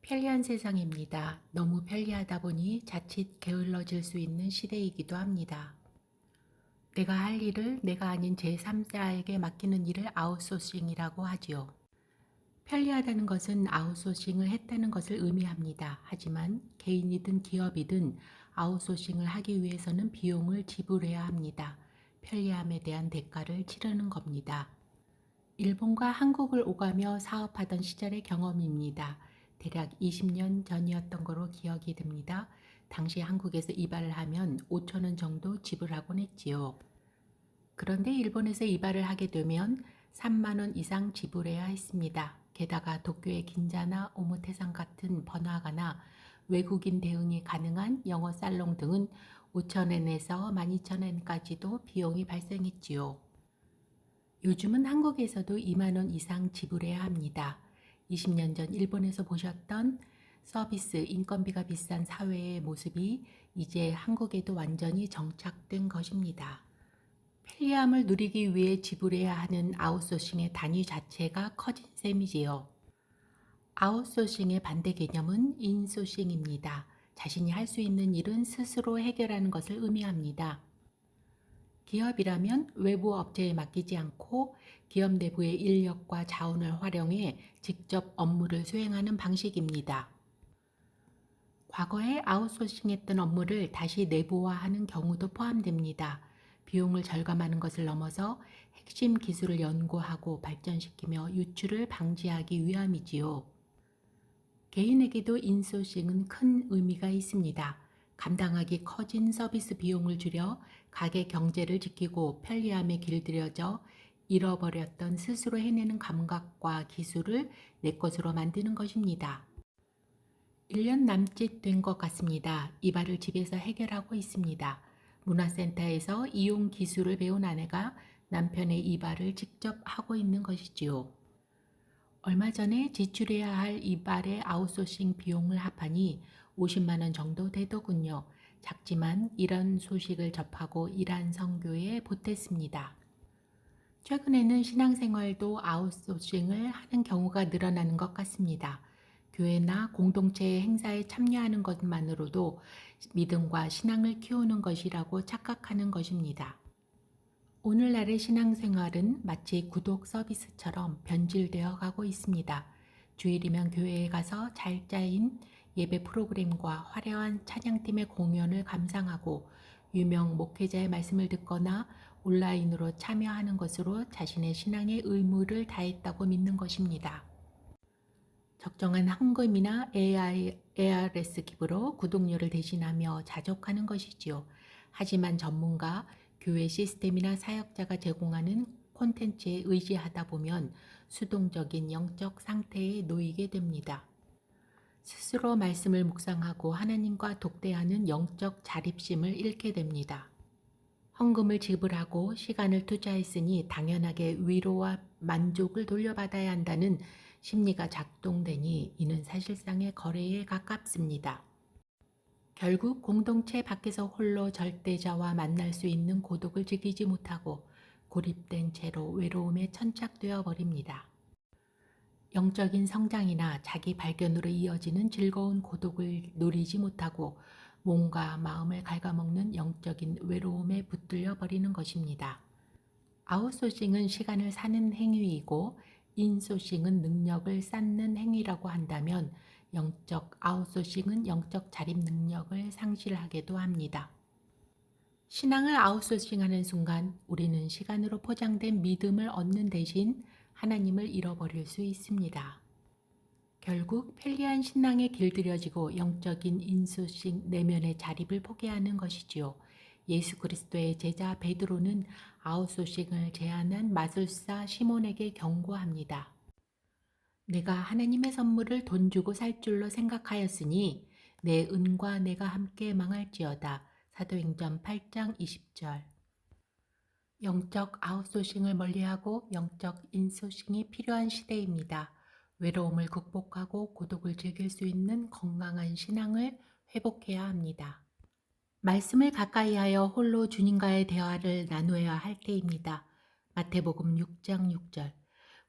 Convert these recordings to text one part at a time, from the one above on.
편리한 세상입니다. 너무 편리하다 보니 자칫 게을러질 수 있는 시대이기도 합니다. 내가 할 일을 내가 아닌 제3자에게 맡기는 일을 아웃소싱이라고 하지요. 편리하다는 것은 아웃소싱을 했다는 것을 의미합니다. 하지만 개인이든 기업이든 아웃소싱을 하기 위해서는 비용을 지불해야 합니다. 편리함에 대한 대가를 치르는 겁니다. 일본과 한국을 오가며 사업하던 시절의 경험입니다. 대략 20년 전이었던 거로 기억이 됩니다. 당시 한국에서 이발을 하면 5천 원 정도 지불하곤 했지요. 그런데 일본에서 이발을 하게 되면 3만 원 이상 지불해야 했습니다. 게다가 도쿄의 긴자나 오모테산 같은 번화가나 외국인 대응이 가능한 영어 살롱 등은 5,000엔에서 12,000엔까지도 비용이 발생했지요. 요즘은 한국에서도 2만 원 이상 지불해야 합니다. 20년 전 일본에서 보셨던 서비스, 인건비가 비싼 사회의 모습이 이제 한국에도 완전히 정착된 것입니다. 편리함을 누리기 위해 지불해야 하는 아웃소싱의 단위 자체가 커진 셈이지요. 아웃소싱의 반대 개념은 인소싱입니다. 자신이 할 수 있는 일은 스스로 해결하는 것을 의미합니다. 기업이라면 외부 업체에 맡기지 않고 기업 내부의 인력과 자원을 활용해 직접 업무를 수행하는 방식입니다. 과거에 아웃소싱했던 업무를 다시 내부화하는 경우도 포함됩니다. 비용을 절감하는 것을 넘어서 핵심 기술을 연구하고 발전시키며 유출을 방지하기 위함이지요. 개인에게도 인소싱은 큰 의미가 있습니다. 감당하기 커진 서비스 비용을 줄여 가게 경제를 지키고 편리함에 길들여져 잃어버렸던 스스로 해내는 감각과 기술을 내 것으로 만드는 것입니다. 1년 남짓 된 것 같습니다. 이발을 집에서 해결하고 있습니다. 문화센터에서 이용 기술을 배운 아내가 남편의 이발을 직접 하고 있는 것이지요. 얼마 전에 지출해야 할 이발의 아웃소싱 비용을 합하니 50만 원 정도 되더군요. 작지만 이런 소식을 접하고 이란 선교에 보탰습니다. 최근에는 신앙생활도 아웃소싱을 하는 경우가 늘어나는 것 같습니다. 교회나 공동체의 행사에 참여하는 것만으로도 믿음과 신앙을 키우는 것이라고 착각하는 것입니다. 오늘날의 신앙생활은 마치 구독 서비스처럼 변질되어 가고 있습니다. 주일이면 교회에 가서 잘 짜인 예배 프로그램과 화려한 찬양팀의 공연을 감상하고 유명 목회자의 말씀을 듣거나 온라인으로 참여하는 것으로 자신의 신앙의 의무를 다했다고 믿는 것입니다. 적정한 헌금이나 ARS 기부로 구독료를 대신하며 자족하는 것이지요. 하지만 전문가, 교회 시스템이나 사역자가 제공하는 콘텐츠에 의지하다 보면 수동적인 영적 상태에 놓이게 됩니다. 스스로 말씀을 묵상하고 하나님과 독대하는 영적 자립심을 잃게 됩니다. 헌금을 지불하고 시간을 투자했으니 당연하게 위로와 만족을 돌려받아야 한다는 심리가 작동되니 이는 사실상의 거래에 가깝습니다. 결국 공동체 밖에서 홀로 절대자와 만날 수 있는 고독을 즐기지 못하고 고립된 채로 외로움에 천착되어 버립니다. 영적인 성장이나 자기 발견으로 이어지는 즐거운 고독을 누리지 못하고 몸과 마음을 갉아먹는 영적인 외로움에 붙들려 버리는 것입니다. 아웃소싱은 시간을 사는 행위이고 인소싱은 능력을 쌓는 행위라고 한다면 영적 아웃소싱은 영적 자립 능력을 상실하게도 합니다. 신앙을 아웃소싱하는 순간 우리는 시간으로 포장된 믿음을 얻는 대신 하나님을 잃어버릴 수 있습니다. 결국 편리한 신앙에 길들여지고 영적인 인소싱 내면의 자립을 포기하는 것이지요. 예수 그리스도의 제자 베드로는 아웃소싱을 제안한 마술사 시몬에게 경고합니다. 내가 하나님의 선물을 돈 주고 살 줄로 생각하였으니 내 은과 내가 함께 망할지어다. 사도행전 8장 20절. 영적 아웃소싱을 멀리하고 영적 인소싱이 필요한 시대입니다. 외로움을 극복하고 고독을 즐길 수 있는 건강한 신앙을 회복해야 합니다. 말씀을 가까이 하여 홀로 주님과의 대화를 나누어야 할 때입니다. 마태복음 6장 6절.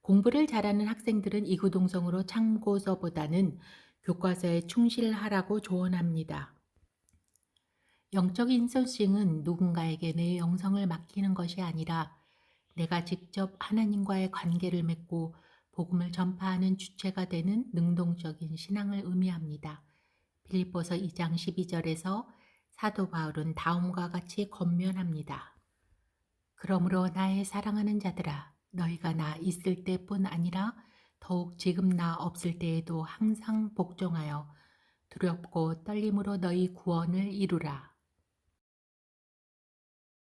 공부를 잘하는 학생들은 이구동성으로 참고서보다는 교과서에 충실하라고 조언합니다. 영적 인소싱은 누군가에게 내 영성을 맡기는 것이 아니라 내가 직접 하나님과의 관계를 맺고 복음을 전파하는 주체가 되는 능동적인 신앙을 의미합니다. 빌립보서 2장 12절에서 사도 바울은 다음과 같이 권면합니다. 그러므로 나의 사랑하는 자들아, 너희가 나 있을 때뿐 아니라 더욱 지금 나 없을 때에도 항상 복종하여 두렵고 떨림으로 너희 구원을 이루라.